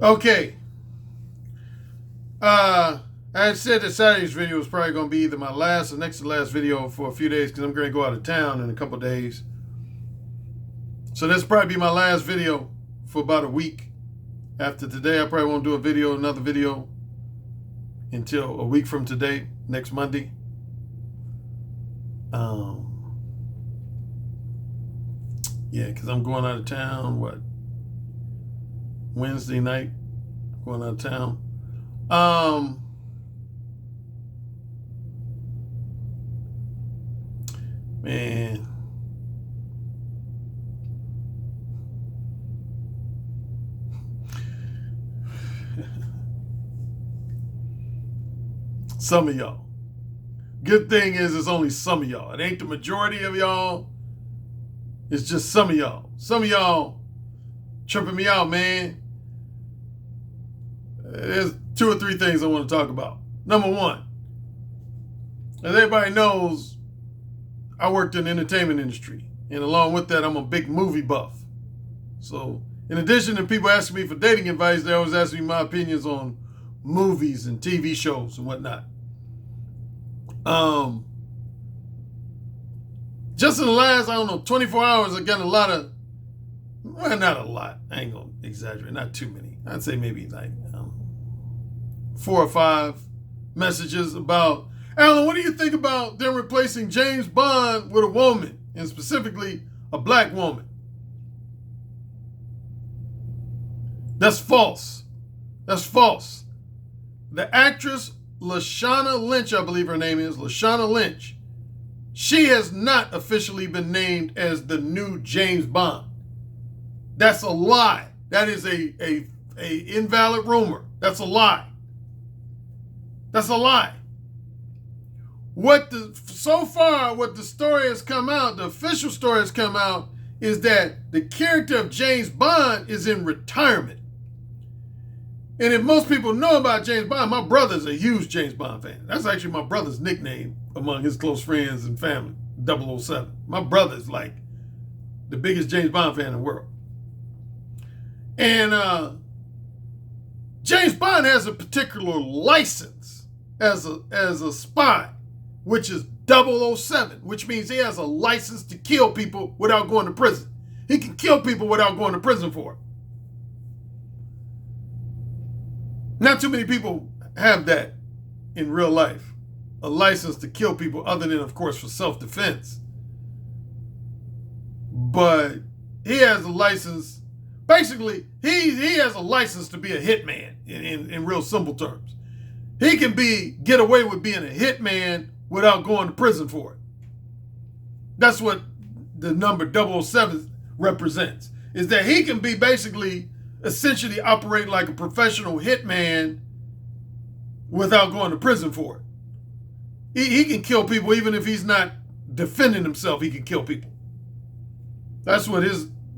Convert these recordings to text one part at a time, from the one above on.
Okay. I had said that Saturday's video was probably going to be either my last or next to last video for a few days because I'm going to go out of town in a couple days. So this will probably be my last video for about a week. After today, I probably won't do another video until a week from today, next Monday. Yeah, because I'm going out of town, Wednesday night, going out of town. Man. Some of y'all. Good thing is it's only some of y'all. It ain't the majority of y'all. It's just some of y'all. Some of y'all tripping me out, man. There's 2 or 3 things I want to talk about. Number one, as everybody knows, I worked in the entertainment industry. And along with that, I'm a big movie buff. So in addition to people asking me for dating advice, they always ask me my opinions on movies and TV shows and whatnot. Just in the last, 24 hours, I got a lot of, well, not a lot. I ain't going to exaggerate. Not too many. I'd say maybe like 4 or 5 messages about, Alan, what do you think about them replacing James Bond with a woman, and specifically a black woman? That's false. That's false. The actress Lashana Lynch, I believe her name is, Lashana Lynch, she has not officially been named as the new James Bond. That's a lie. That is a invalid rumor. That's a lie. That's a lie. So far, what the story has come out, the official story has come out, is that the character of James Bond is in retirement. And if most people know about James Bond, my brother's a huge James Bond fan. That's actually my brother's nickname among his close friends and family, 007. My brother's like the biggest James Bond fan in the world. And James Bond has a particular license as a spy, which is 007, which means he has a license to kill people without going to prison. He can kill people without going to prison for it. Not too many people have that in real life, a license to kill people other than, of course, for self-defense. But he has a license, basically, he has a license to be a hitman in real simple terms. He can get away with being a hitman without going to prison for it. That's what the number 007 represents, is that he can be basically essentially operate like a professional hitman without going to prison for it. He can kill people even if he's not defending himself. He can kill people. That's what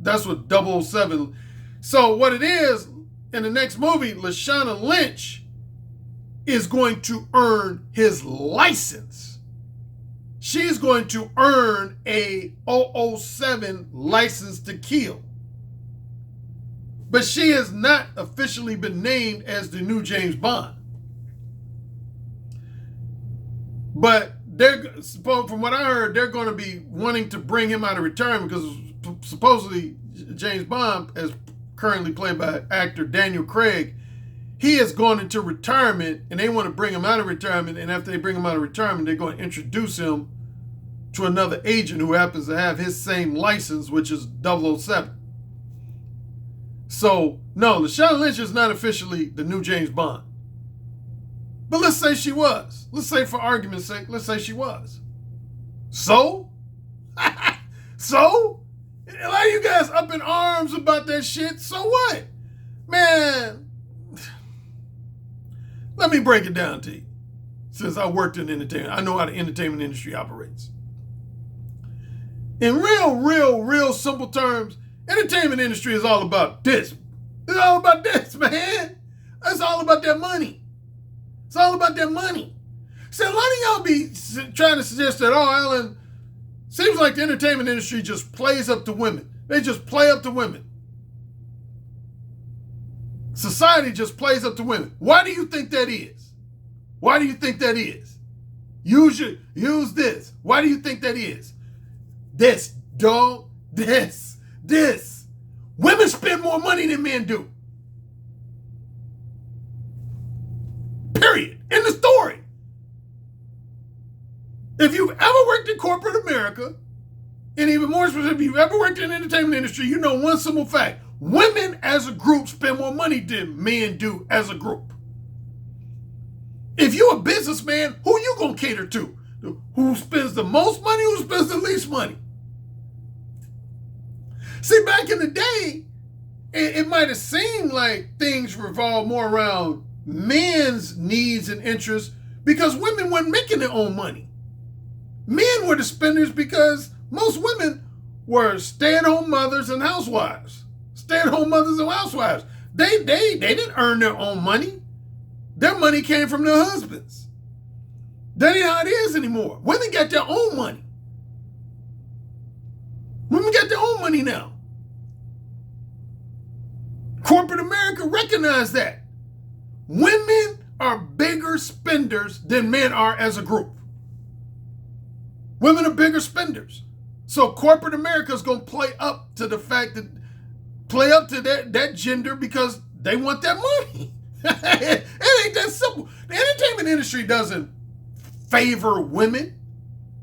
007. So what it is, in the next movie, Lashana Lynch is going to earn his license. She's going to earn a 007 license to kill. But she has not officially been named as the new James Bond. But from what I heard, they're going to be wanting to bring him out of retirement because supposedly James Bond, as currently played by actor Daniel Craig, he has gone into retirement and they want to bring him out of retirement. And after they bring him out of retirement, they're going to introduce him to another agent who happens to have his same license, which is 007. So, no, Lashana Lynch is not officially the new James Bond. But let's say she was. Let's say, for argument's sake, let's say she was. So? So? A lot of you guys up in arms about that shit. So what? Man, let me break it down to you. Since I worked in entertainment, I know how the entertainment industry operates. In real simple terms, entertainment industry is all about this. It's all about this, man. It's all about that money. It's all about that money. So a lot of y'all be trying to suggest that, oh, Alan, seems like the entertainment industry just plays up to women. They just play up to women. Society just plays up to women. Why do you think that is? Why do you think that is? Use this. Why do you think that is? This, dog. This. Women spend more money than men do. Period. End of story. If you've ever worked in corporate America, and even more specific, if you've ever worked in the entertainment industry, you know one simple fact. Women as a group spend more money than men do as a group. If you're a businessman, who you gonna cater to? Who spends the most money, who spends the least money? See, back in the day, it might have seemed like things revolved more around men's needs and interests because women weren't making their own money. Men were the spenders because most women were stay-at-home mothers and housewives. Stay-at-home mothers and housewives. They didn't earn their own money. Their money came from their husbands. That ain't how it is anymore. Women got their own money. Women got their own money now. Corporate America recognized that. Women are bigger spenders than men are as a group. Women are bigger spenders. So corporate America is going to play up to the fact that, play up to that gender because they want that money. It ain't that simple. The entertainment industry doesn't favor women.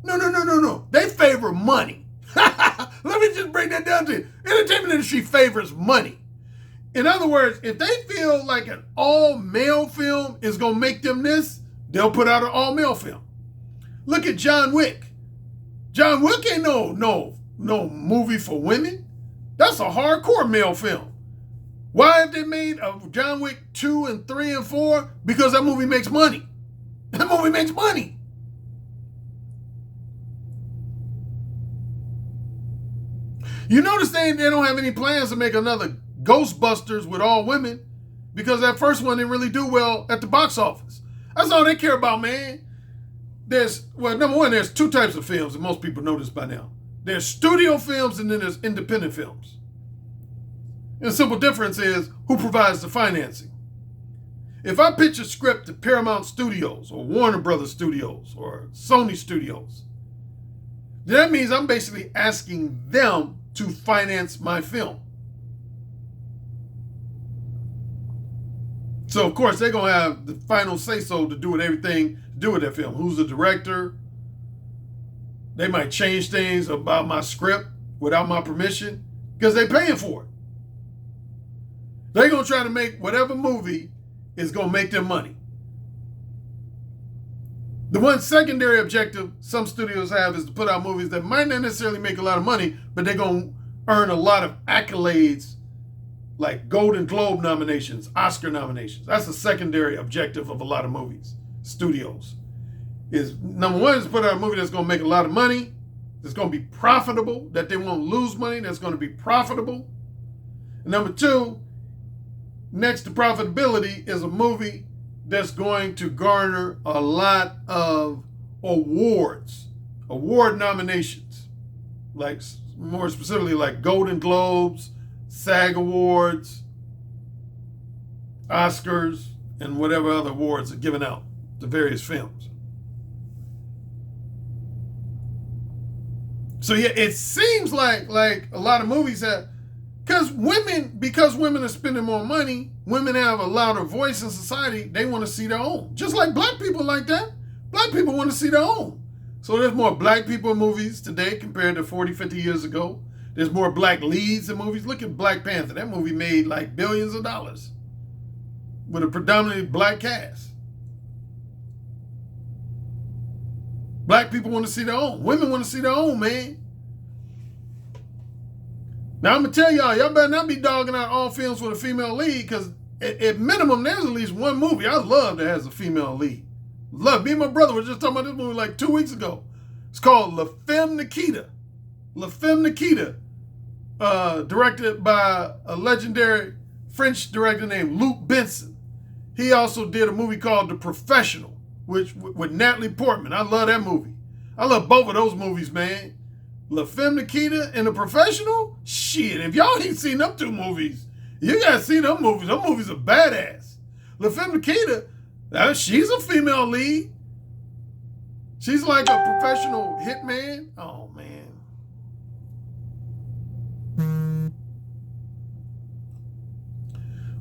No. They favor money. Let me just break that down to you. Entertainment industry favors money. In other words, if they feel like an all-male film is going to make them this, they'll put out an all-male film. Look at John Wick. John Wick ain't no movie for women. That's a hardcore male film. Why have they made John Wick 2 and 3 and 4? Because that movie makes money. That movie makes money. You notice they don't have any plans to make another Ghostbusters with all women because that first one didn't really do well at the box office. That's all they care about, man. Number one, there's two types of films, and most people know this by now. There's studio films and then there's independent films. And the simple difference is who provides the financing. If I pitch a script to Paramount Studios or Warner Brothers Studios or Sony Studios, that means I'm basically asking them to finance my film. So, of course, they're going to have the final say-so to do with everything to do with that film. Who's the director? They might change things about my script without my permission because they're paying for it. They're going to try to make whatever movie is going to make them money. The one secondary objective some studios have is to put out movies that might not necessarily make a lot of money, but they're going to earn a lot of accolades like Golden Globe nominations, Oscar nominations. That's the secondary objective of a lot of movies, studios. Is number one is to put out a movie that's going to make a lot of money, that's going to be profitable, that they won't lose money, that's going to be profitable. And number two, next to profitability is a movie that's going to garner a lot of awards, award nominations, like more specifically like Golden Globes, SAG Awards, Oscars, and whatever other awards are given out to various films. So yeah, it seems like a lot of movies have, because women are spending more money, women have a louder voice in society, they want to see their own. Just like black people like that. Black people want to see their own. So there's more black people in movies today compared to 40, 50 years ago. There's more black leads in movies. Look at Black Panther. That movie made like billions of dollars with a predominantly black cast. Black people want to see their own. Women want to see their own, man. Now, I'm going to tell y'all better not be dogging out all films with a female lead because at minimum, there's at least one movie I love that has a female lead. Love. Me and my brother were just talking about this movie like 2 weeks ago. It's called La Femme Nikita. La Femme Nikita. Directed by a legendary French director named Luc Besson. He also did a movie called The Professional, with Natalie Portman. I love that movie. I love both of those movies, man. La Femme Nikita and The Professional? Shit, if y'all ain't seen them two movies, You gotta see them movies. Them movies are badass. La Femme Nikita, she's a female lead. She's like a professional hitman. Oh, man.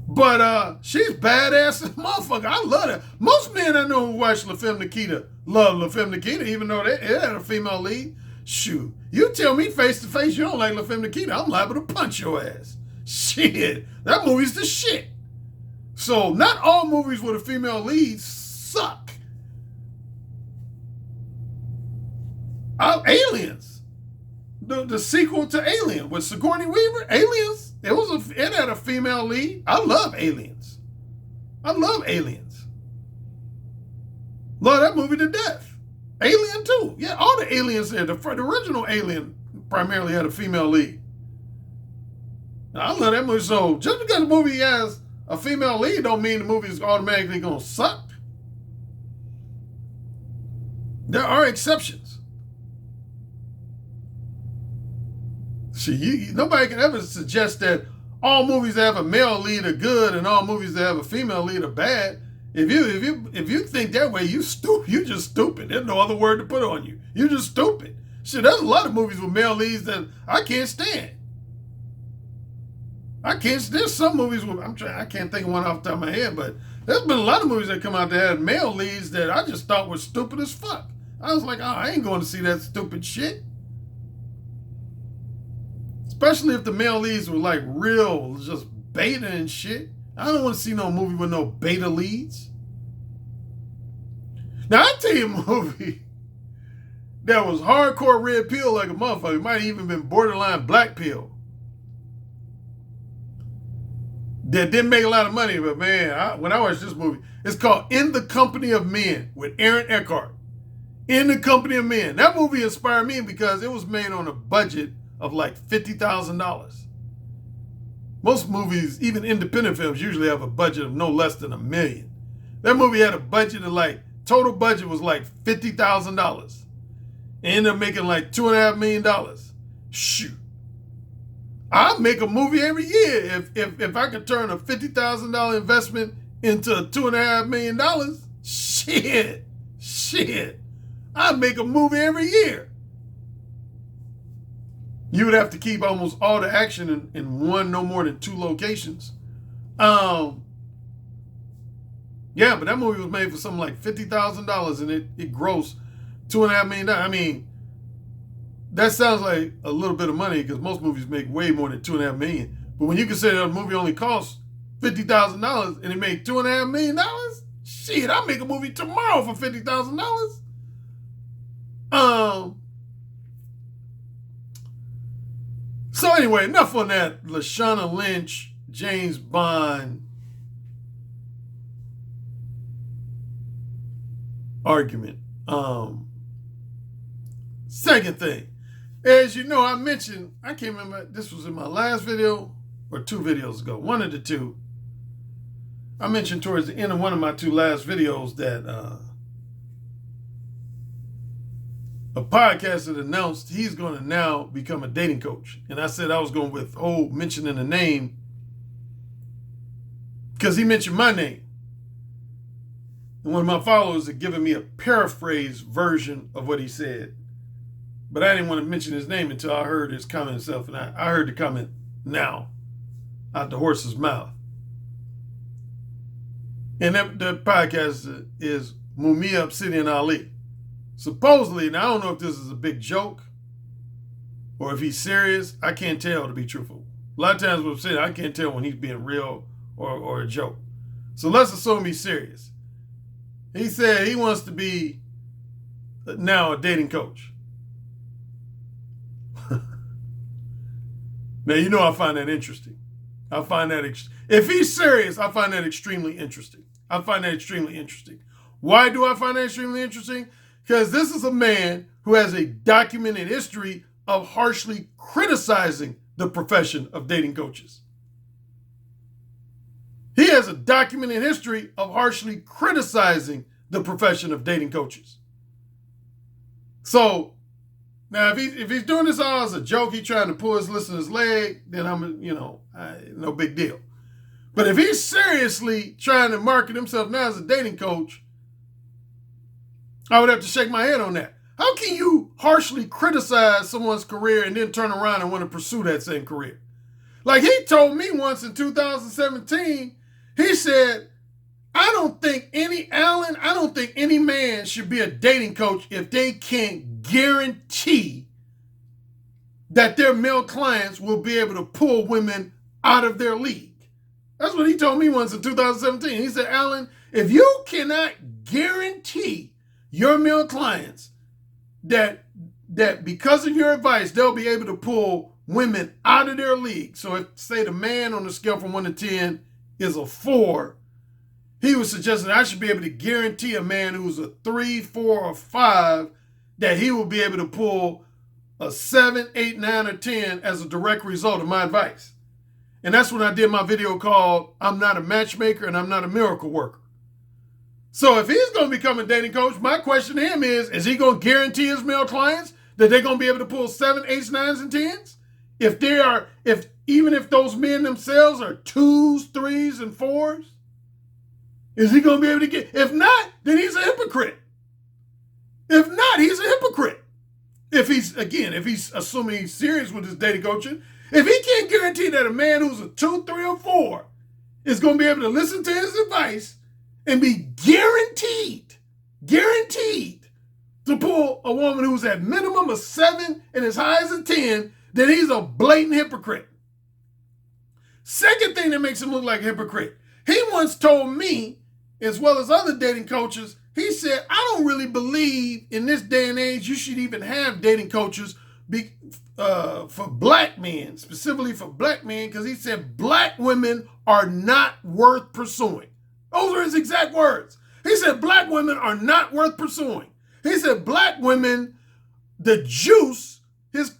But she's badass as a motherfucker. I love her. Most men I know who watch La Femme Nikita love La Femme Nikita, even though they had a female lead. Shoot. You tell me face to face you don't like La Femme Nikita, I'm liable to punch your ass. Shit. That movie's the shit. So not all movies with a female lead suck. Aliens. The sequel to Alien with Sigourney Weaver, Aliens, it had a female lead. I love Aliens. Love that movie to death. Alien too. Yeah, all the aliens there. The original Alien primarily had a female lead. I love that movie. So just because the movie has a female lead don't mean the movie is automatically going to suck. There are exceptions. See, nobody can ever suggest that all movies that have a male lead are good and all movies that have a female lead are bad. If you think that way, you just stupid. There's no other word to put on you. You're just stupid. Shit, there's a lot of movies with male leads that I can't stand. There's some movies with, I can't think of one off the top of my head, but there's been a lot of movies that come out that had male leads that I just thought were stupid as fuck. I was like, oh, I ain't going to see that stupid shit. Especially if the male leads were like real, just beta and shit. I don't want to see no movie with no beta leads. Now, I'll tell you a movie that was hardcore red pill like a motherfucker. It might have even been borderline black pill. That didn't make a lot of money, but man, when I watched this movie, it's called In the Company of Men with Aaron Eckhart. In the Company of Men. That movie inspired me because it was made on a budget of like $50,000. Most movies, even independent films, usually have a budget of no less than $1 million. That movie had a budget of total budget was like $50,000. It ended up making like $2.5 million. Shoot. I'd make a movie every year if I could turn a $50,000 investment into $2.5 million. Shit. I'd make a movie every year. You would have to keep almost all the action in one, no more than 2 locations. Yeah, but that movie was made for something like $50,000 and it grossed $2.5 million. I mean, that sounds like a little bit of money because most movies make way more than $2.5 million. But when you consider a movie only costs $50,000 and it made $2.5 million, shit, I'll make a movie tomorrow for $50,000. So anyway, enough on that Lashana Lynch, James Bond argument. Second thing, as you know, I mentioned, I can't remember, this was in my last video or 2 videos ago, one of the 2. I mentioned towards the end of one of my 2 last videos that a podcast had announced he's going to now become a dating coach. And I said I was going to withhold mentioning the name because he mentioned my name. And one of my followers had given me a paraphrased version of what he said. But I didn't want to mention his name until I heard his comment itself. And I heard the comment now out the horse's mouth. And the podcast is Mumia Obsidian Ali. Supposedly, and I don't know if this is a big joke or if he's serious. I can't tell, to be truthful. A lot of times with Obsidian, I can't tell when he's being real or a joke. So let's assume he's serious. He said he wants to be now a dating coach. Now, you know I find that interesting. I find that, if he's serious, I find that extremely interesting. Why do I find that extremely interesting? Because this is a man who has a documented history of harshly criticizing the profession of dating coaches. He has a documented history of harshly criticizing the profession of dating coaches. So, now if doing this all as a joke, he's trying to pull his listener's leg, then no big deal. But if he's seriously trying to market himself now as a dating coach, I would have to shake my head on that. How can you harshly criticize someone's career and then turn around and want to pursue that same career? Like he told me once in 2017, he said, I don't think any man should be a dating coach if they can't guarantee that their male clients will be able to pull women out of their league. That's what he told me once in 2017. He said, Alan, if you cannot guarantee your male clients that because of your advice, they'll be able to pull women out of their league. So if, say, the man on the scale from 1 to 10 is a 4, he was suggesting I should be able to guarantee a man who's a 3, 4, or 5 that he will be able to pull a 7, 8, 9, or 10 as a direct result of my advice. And that's when I did my video called I'm Not a Matchmaker and I'm Not a Miracle Worker. So if he's going to become a dating coach, my question to him is he going to guarantee his male clients that they're going to be able to pull 7, 8, 9s, and 10s? Even if those men themselves are 2s, 3s, and 4s? Is he going to be able to get? If not, then he's a hypocrite. If not, he's a hypocrite. If he's assuming he's serious with his dating coaching, if he can't guarantee that a man who's a 2, 3, or 4 is going to be able to listen to his advice and be guaranteed to pull a woman who's at minimum a 7 and as high as a 10, then he's a blatant hypocrite. Second thing that makes him look like a hypocrite, he once told me, as well as other dating coaches, he said, I don't really believe in this day and age you should even have dating coaches for black men, specifically for black men, because he said black women are not worth pursuing. Those are his exact words. He said black women are not worth pursuing. He said black women, the juice, his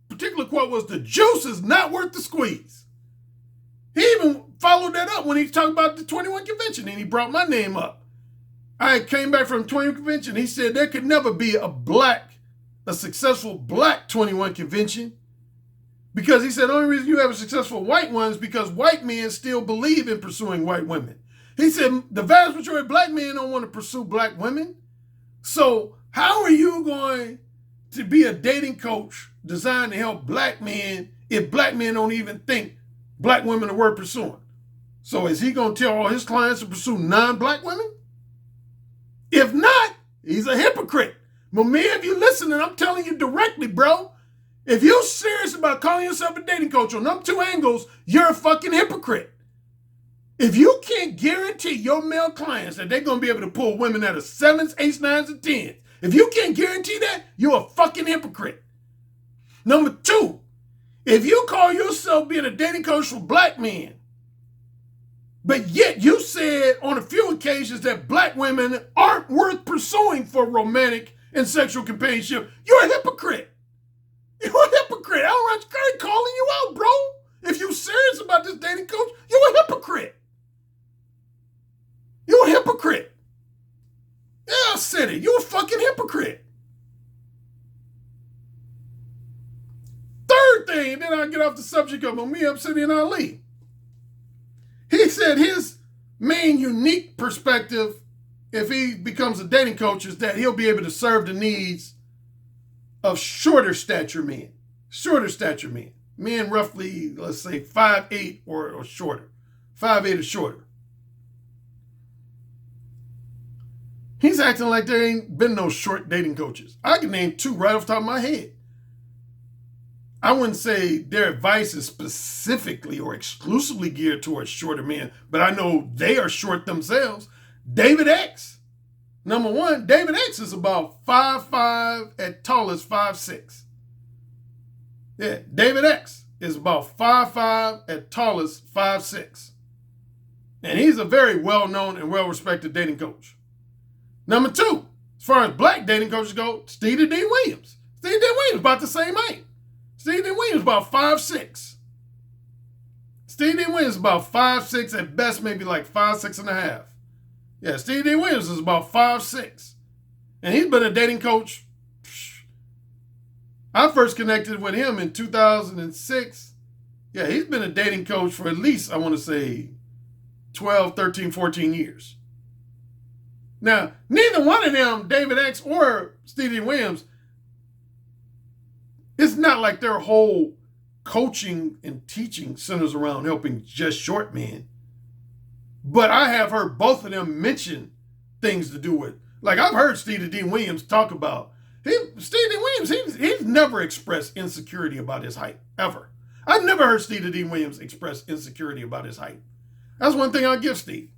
particular quote was, the juice is not worth the squeeze. He even followed that up when he talked about the 21 convention and he brought my name up. I came back from the 21 convention. He said there could never be a successful black 21 convention, because he said the only reason you have a successful white one is because white men still believe in pursuing white women. He said the vast majority of black men don't want to pursue black women. So how are you going to be a dating coach designed to help black men if black men don't even think black women are worth pursuing? So is he going to tell all his clients to pursue non-black women? If not, he's a hypocrite. But man, if you're listening, I'm telling you directly, bro. If you're serious about calling yourself a dating coach on them 2 angles, you're a fucking hypocrite. If you can't guarantee your male clients that they're going to be able to pull women out of 7s, 8s, 9s, and 10s, if you can't guarantee that, you're a fucking hypocrite. Number 2, if you call yourself being a dating coach for black men, but yet you said on a few occasions that black women aren't worth pursuing for romantic and sexual companionship, you're a hypocrite. You're a hypocrite. I'm calling you out, bro. If you're serious about this dating coach, you're a hypocrite. You're a hypocrite. Yeah, I said it. You're a fucking hypocrite. Third thing, then I'll get off the subject of Mumia Obsidian Ali. He said his main unique perspective, if he becomes a dating coach, is that he'll be able to serve the needs of shorter stature men. Shorter stature men. Men roughly, let's say, 5'8" or shorter. 5'8" or shorter. He's acting like there ain't been no short dating coaches. I can name 2 right off the top of my head. I wouldn't say their advice is specifically or exclusively geared towards shorter men, but I know they are short themselves. David X. Number 1, David X is about 5'5", at tallest 5'6". Yeah, David X is about 5'5", at tallest 5'6". And he's a very well-known and well-respected dating coach. Number 2, as far as black dating coaches go, Stevie D. Williams. Stevie D. Williams about the same height. Stevie D. Williams about 5'6". Stevie D. Williams about 5'6", at best maybe like 5'6.5". Yeah, Stevie D. Williams is about 5'6". And he's been a dating coach. I first connected with him in 2006. Yeah, he's been a dating coach for at least, I want to say, 12, 13, 14 years. Now, neither one of them, David X or Stevie Williams, it's not like their whole coaching and teaching centers around helping just short men. But I have heard both of them mention things to do with, like I've heard Stevie D. Williams talk about, Stevie Williams, he's never expressed insecurity about his height, ever. I've never heard Stevie D. Williams express insecurity about his height. That's one thing I'll give Steve.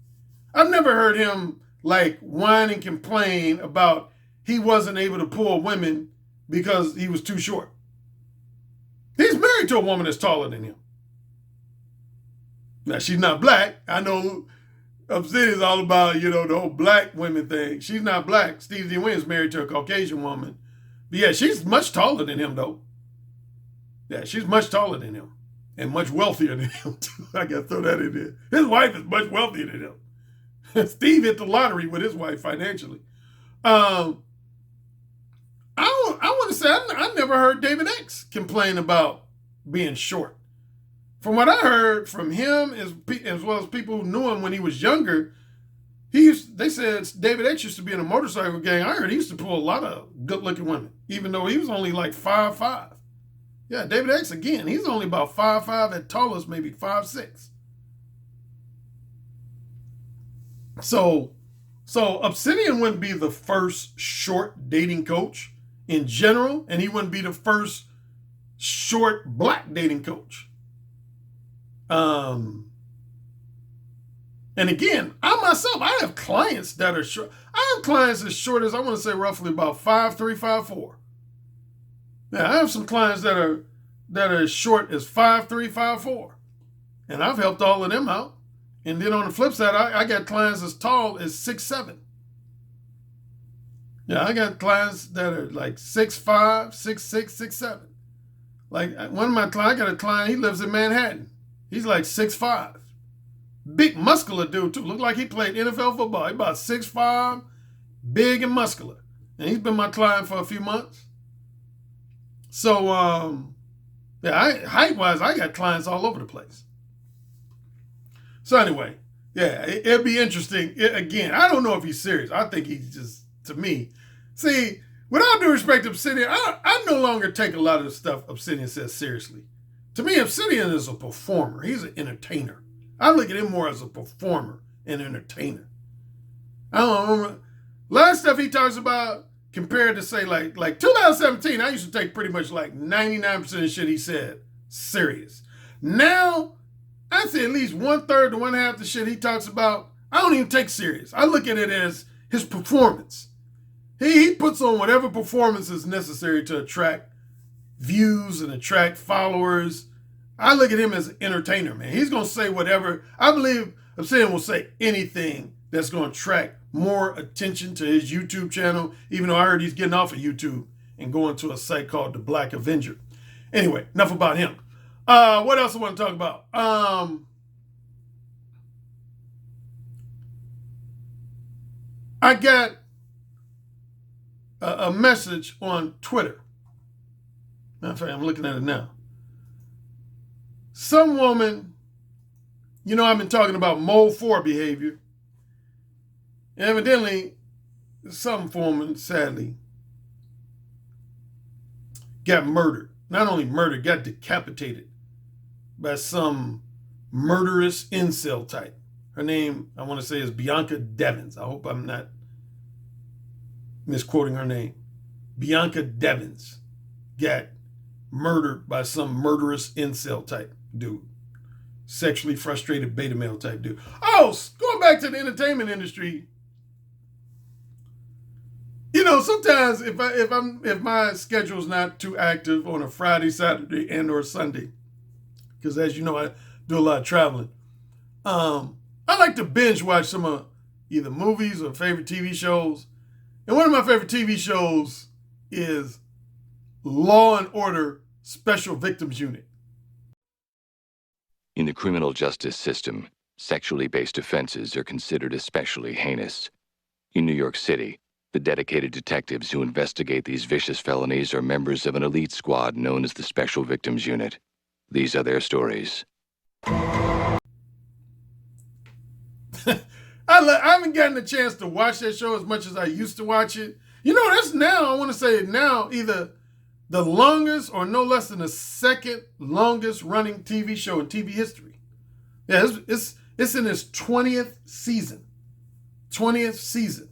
I've never heard him like whine and complain about he wasn't able to pull women because he was too short. He's married to a woman that's taller than him. Now, she's not black. I know Obsidian's all about, the whole black women thing. She's not black. Stevie D. Williams married to a Caucasian woman. But yeah, she's much taller than him, though. Yeah, she's much taller than him. And much wealthier than him, too. I got to throw that in there. His wife is much wealthier than him. Steve hit the lottery with his wife financially. I want to say, I never heard David X complain about being short. From what I heard from him, as well as people who knew him when he was younger, they said David X used to be in a motorcycle gang. I heard he used to pull a lot of good-looking women, even though he was only like 5'5". Yeah, David X, again, he's only about 5'5", at tallest, maybe 5'6". So Obsidian wouldn't be the first short dating coach in general, and he wouldn't be the first short black dating coach. And again, I have clients that are short. I have clients as short as, I want to say, roughly about 5'3", 5'4". Yeah, I have some clients that are as short as 5'3", 5'4". And I've helped all of them out. And then on the flip side, I got clients as tall as 6'7". Yeah, I got clients that are like 6'5", 6'6", 6'7". Like one of my clients, I got a client, he lives in Manhattan. He's like 6'5". Big muscular dude too. Looked like he played NFL football. He's about 6'5", big and muscular. And he's been my client for a few months. So, height-wise, I got clients all over the place. So anyway, yeah, it'd be interesting. Again, I don't know if he's serious. I think he's just, to me, see, with all due respect to Obsidian, I no longer take a lot of the stuff Obsidian says seriously. To me, Obsidian is a performer. He's an entertainer. I look at him more as a performer and entertainer. I don't remember. A lot of stuff he talks about compared to, say, like 2017, I used to take pretty much like 99% of the shit he said serious. Now, I'd say at least 1/3 to 1/2 the shit he talks about, I don't even take serious. I look at it as his performance. He puts on whatever performance is necessary to attract views and attract followers. I look at him as an entertainer, man. He's going to say whatever. I believe Obsidian will say anything that's going to attract more attention to his YouTube channel, even though I heard he's getting off of YouTube and going to a site called The Black Avenger. Anyway, enough about him. What else I want to talk about? I got a message on Twitter. Matter of fact, I'm looking at it now. Some woman, I've been talking about Mode 4 behavior. Evidently, some woman, sadly, got murdered. Not only murdered, got decapitated by some murderous incel type. Her name, I want to say, is Bianca Devins. I hope I'm not misquoting her name. Bianca Devins got murdered by some murderous incel type dude. Sexually frustrated beta male type dude. Oh, going back to the entertainment industry. Sometimes if my schedule's not too active on a Friday, Saturday, and or Sunday, because as you know, I do a lot of traveling. I like to binge watch some of either movies or favorite TV shows. And one of my favorite TV shows is Law and Order Special Victims Unit. In the criminal justice system, sexually based offenses are considered especially heinous. In New York City, the dedicated detectives who investigate these vicious felonies are members of an elite squad known as the Special Victims Unit. These are their stories. I haven't gotten a chance to watch that show as much as I used to watch it. You know, that's now, I want to say now, either the longest or no less than the second longest running TV show in TV history. Yeah, it's in its 20th season. 20th season.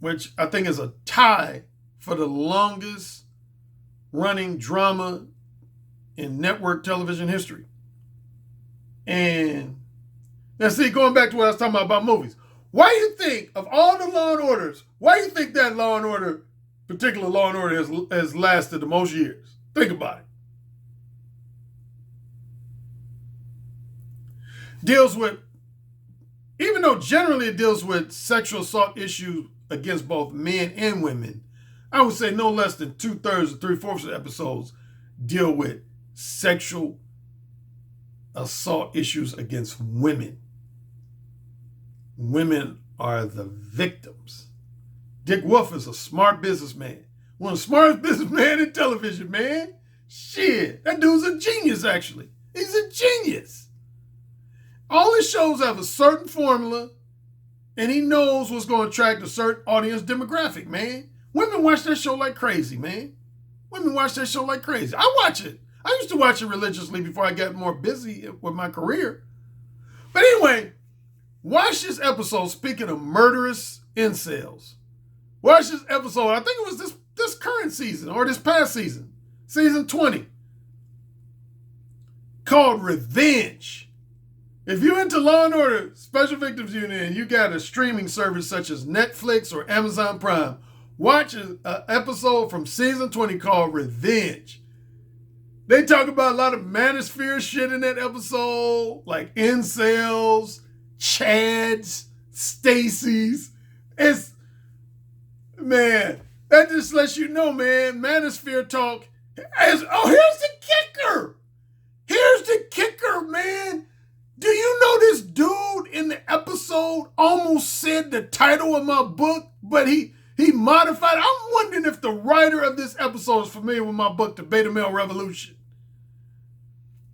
Which I think is a tie for the longest running drama in network television history. And now see, going back to what I was talking about movies, why do you think of all the Law and Orders, why do you think that Law and Order, particular Law and Order, has lasted the most years? Think about it. Deals with, even though generally it deals with sexual assault issues against both men and women, I would say no less than 2/3 or 3/4 of the episodes deal with sexual assault issues against women. Women are the victims. Dick Wolf is a smart businessman. One of the smartest businessmen in television, man. Shit, that dude's a genius, actually. He's a genius. All his shows have a certain formula, and he knows what's going to attract a certain audience demographic, man. Women watch that show like crazy, man. Women watch that show like crazy. I watch it. I used to watch it religiously before I got more busy with my career. But anyway, watch this episode, speaking of murderous incels. Watch this episode, I think it was this current season or this past season, season 20, called Revenge. If you're into Law and Order Special Victims Unit and you got a streaming service such as Netflix or Amazon Prime, watch an episode from season 20 called Revenge. They talk about a lot of manosphere shit in that episode, like incels, Chads, Stacys. It's, man, that just lets you know, man, manosphere talk. Here's the kicker. Here's the kicker, man. Do you know this dude in the episode almost said the title of my book, but he modified it? I'm wondering if the writer of this episode is familiar with my book, The Beta Male Revolution.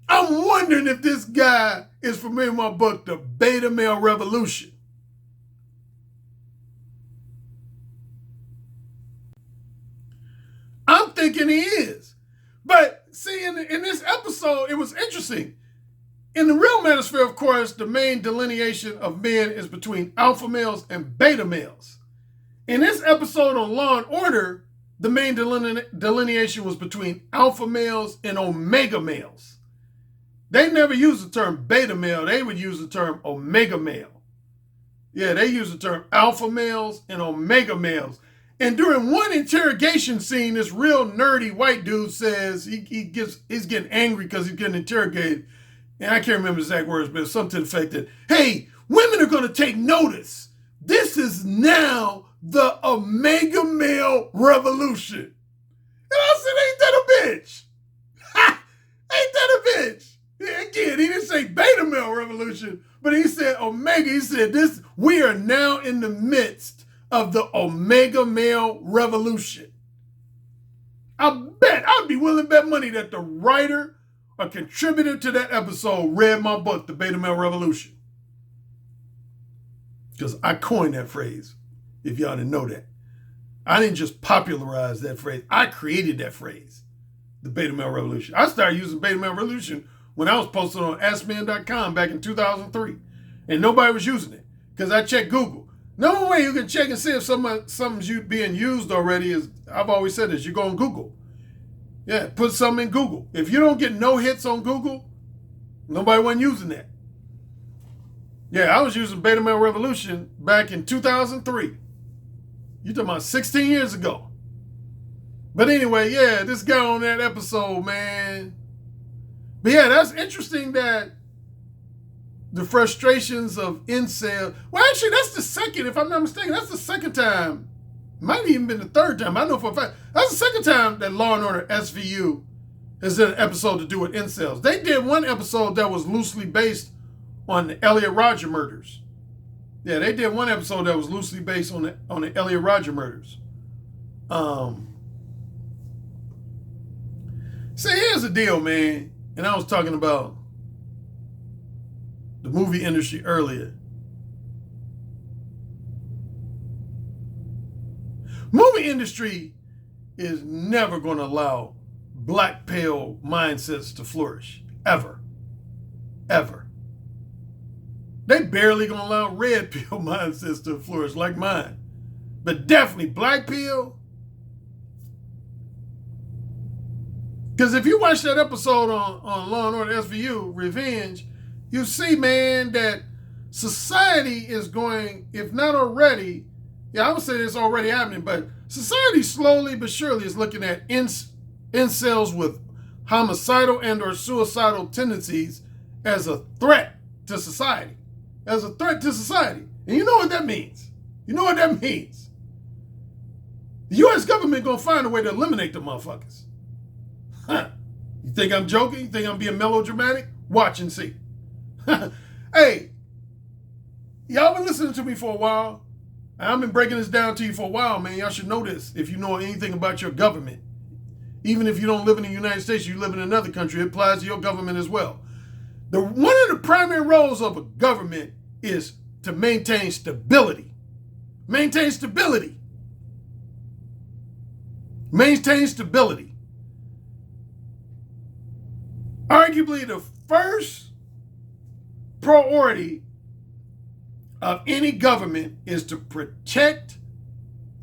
I'm wondering if this guy is familiar with my book, The Beta Male Revolution. I'm thinking he is. But see, in this episode, it was interesting. In the real manosphere, of course, the main delineation of men is between alpha males and beta males. In this episode on Law and Order, the main delineation was between alpha males and omega males. They never use the term beta male. They would use the term omega male. Yeah, they use the term alpha males and omega males. And during one interrogation scene, this real nerdy white dude says he's getting angry because he's getting interrogated. And I can't remember the exact words, but it's something to the effect that, hey, women are going to take notice. This is now the omega male revolution. And I said, ain't that a bitch? Ha! Ain't that a bitch? Again, he didn't say beta male revolution, but he said omega. He said we are now in the midst of the omega male revolution. I'd be willing to bet money that the writer or contributor to that episode read my book, The Beta Male Revolution. Because I coined that phrase, if y'all didn't know that. I didn't just popularize that phrase. I created that phrase, the Beta Male Revolution. I started using Beta Male Revolution when I was posted on AskMen.com back in 2003. And nobody was using it because I checked Google. No way you can check and see if something's being used already is, I've always said this, you go on Google. Yeah, put something in Google. If you don't get no hits on Google, nobody wasn't using that. Yeah, I was using Beta Male Revolution back in 2003. You talking about 16 years ago. But anyway, yeah, this guy on that episode, man. But yeah, that's interesting that the frustrations of incel. Well, actually, that's the second, if I'm not mistaken, that's the second time. Might have even been the third time. I know for a fact. That's the second time that Law & Order SVU has done an episode to do with incels. They did one episode that was loosely based on the Elliot Rodger murders. Yeah, they did one episode that was loosely based on the Elliot Rodger murders. See, here's the deal, man. And I was talking about the movie industry earlier. Movie industry is never going to allow black pill mindsets to flourish. Ever. Ever. They barely going to allow red pill mindsets to flourish like mine. But definitely black pill. Because if you watch that episode on Law & Order SVU, Revenge, you see, man, that society is going, if not already, I would say it's already happening, but society slowly but surely is looking at incels with homicidal and or suicidal tendencies as a threat to society. As a threat to society. And you know what that means. You know what that means. The U.S. government going to find a way to eliminate the motherfuckers. Huh. You think I'm joking? You think I'm being melodramatic? Watch and see. Hey, y'all been listening to me for a while. I've been breaking this down to you for a while, man. Y'all should know this if you know anything about your government. Even if you don't live in the United States, you live in another country, it applies to your government as well. One of the primary roles of a government is to maintain stability. Maintain stability. Maintain stability. Arguably the first priority of any government is to protect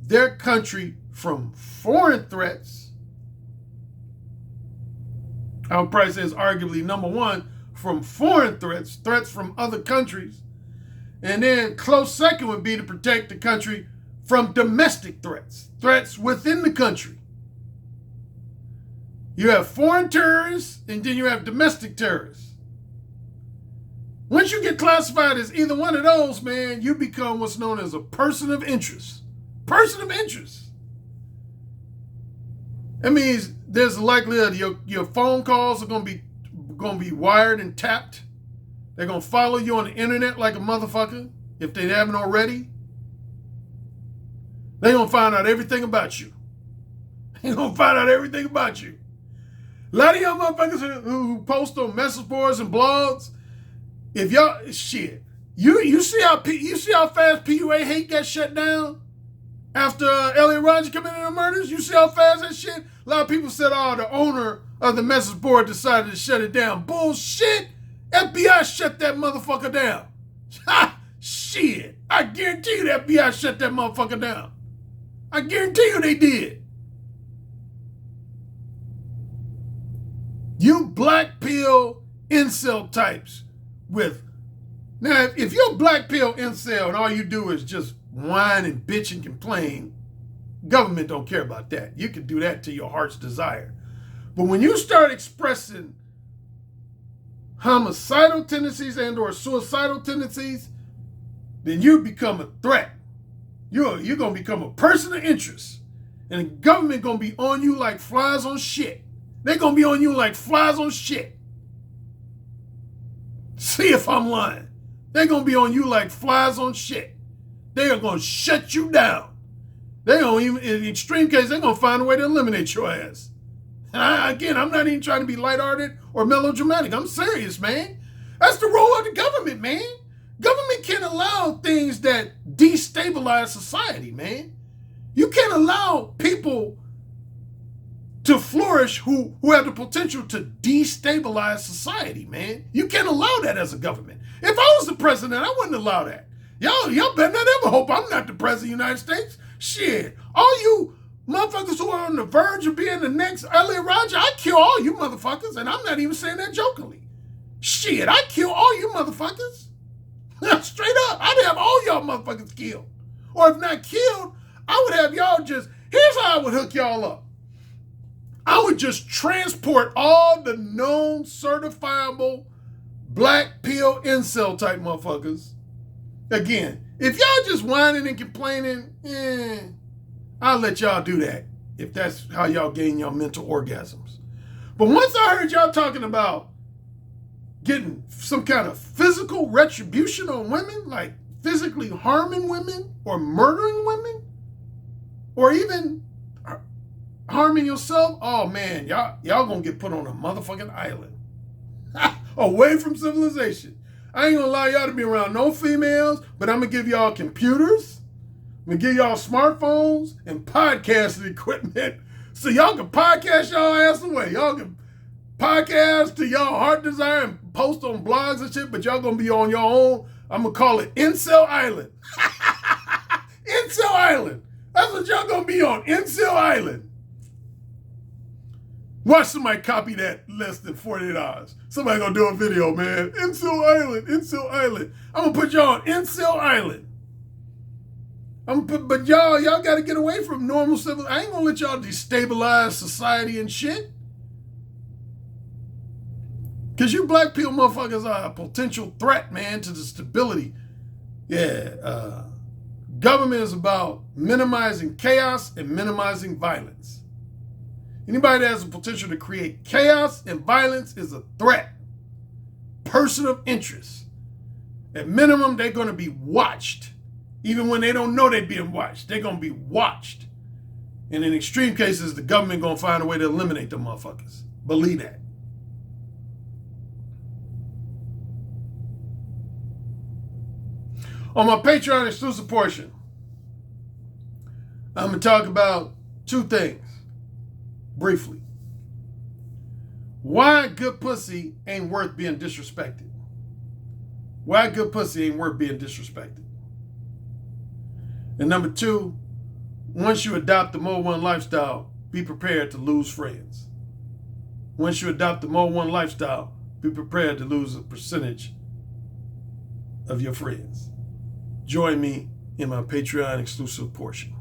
their country from foreign threats. I would probably say it's arguably number one, from foreign threats, threats from other countries. And then close second would be to protect the country from domestic threats, threats within the country. You have foreign terrorists, and then you have domestic terrorists. Once you get classified as either one of those, man, you become what's known as a person of interest. Person of interest. That means there's a likelihood your phone calls are going to be wired and tapped. They're going to follow you on the internet like a motherfucker, if they haven't already. They're going to find out everything about you. They're going to find out everything about you. A lot of y'all motherfuckers who post on message boards and blogs, if y'all, shit, you see how fast PUA hate got shut down after Elliot Rodger committed the murders? You see how fast that shit? A lot of people said, oh, the owner of the message board decided to shut it down. Bullshit. FBI shut that motherfucker down. Ha! Shit. I guarantee you the FBI shut that motherfucker down. I guarantee you they did. You black pill incel types with... Now, if you're a black pill incel and all you do is just whine and bitch and complain, government don't care about that. You can do that to your heart's desire. But when you start expressing homicidal tendencies and or suicidal tendencies, then you become a threat. You're going to become a person of interest. And the government going to be on you like flies on shit. They're going to be on you like flies on shit. See if I'm lying. They're going to be on you like flies on shit. They are going to shut you down. They don't even, in the extreme case, they're going to find a way to eliminate your ass. And I'm not even trying to be lighthearted or melodramatic. I'm serious, man. That's the role of the government, man. Government can't allow things that destabilize society, man. You can't allow people to flourish who have the potential to destabilize society, man. You can't allow that as a government. If I was the president, I wouldn't allow that. Y'all better not ever hope I'm not the president of the United States. Shit. All you motherfuckers who are on the verge of being the next Elliot Rodger, I kill all you motherfuckers, and I'm not even saying that jokingly. Shit, I kill all you motherfuckers. Straight up, I'd have all y'all motherfuckers killed. Or if not killed, I would have y'all just, here's how I would hook y'all up. I would just transport all the known certifiable black pill incel type motherfuckers. Again, if y'all just whining and complaining, I'll let y'all do that if that's how y'all gain your mental orgasms. But once I heard y'all talking about getting some kind of physical retribution on women, like physically harming women or murdering women, or even harming yourself, oh man, y'all gonna get put on a motherfucking island away from civilization. I ain't gonna allow y'all to be around no females, but I'm gonna give y'all computers. I'm gonna give y'all smartphones and podcasting equipment so y'all can podcast y'all ass away. Y'all can podcast to y'all heart desire and post on blogs and shit, but y'all gonna be on your own. I'm gonna call it Incel Island. Incel Island. That's what y'all gonna be on, Incel Island. Watch somebody copy that less than 48 hours. Somebody gonna do a video, man. Incel Island, Incel Island. I'm gonna put y'all on Incel Island. But y'all gotta get away from normal civil. I ain't gonna let y'all destabilize society and shit. Cause you black people motherfuckers are a potential threat, man, to the stability. Yeah, government is about minimizing chaos and minimizing violence. Anybody that has the potential to create chaos and violence is a threat. Person of interest. At minimum, they're going to be watched. Even when they don't know they're being watched, they're going to be watched. And in extreme cases, the government going to find a way to eliminate them motherfuckers. Believe that. On my Patreon exclusive portion, I'm going to talk about two things. Briefly. Why good pussy ain't worth being disrespected. Why good pussy ain't worth being disrespected. And number two, once you adopt the Mode 1 lifestyle, be prepared to lose friends. Once you adopt the Mode 1 lifestyle, be prepared to lose a percentage of your friends. Join me in my Patreon exclusive portion.